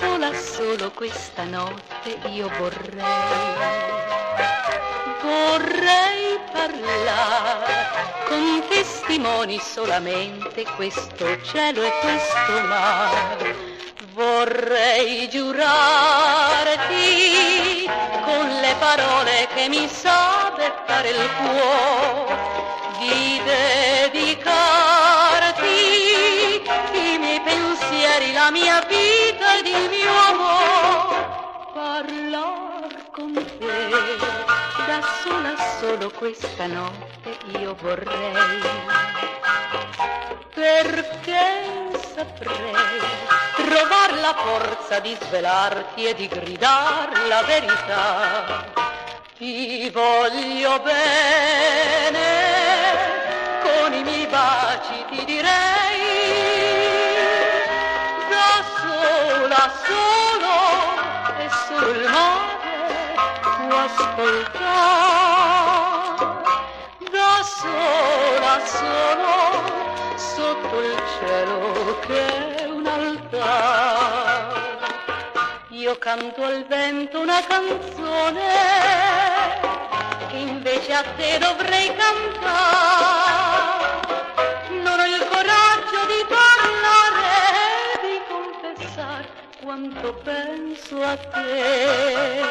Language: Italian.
sola solo questa notte io vorrei parlare con testimoni solamente questo cielo e questo mare. Vorrei giurarti con le parole che mi sa beccare il cuore di dedicarti i miei pensieri, la mia vita ed il mio amore. Parlar con te da sola solo questa notte io vorrei, perché saprei trovar la forza di svelarti e di gridar la verità. Ti voglio bene, con i miei baci ti direi, da sola solo e solo il mare può ascoltare, da sola solo sotto il cielo che è un altare. Io canto al vento una canzone che invece a te dovrei cantare. Non ho il coraggio di parlare, di confessare quanto penso a te.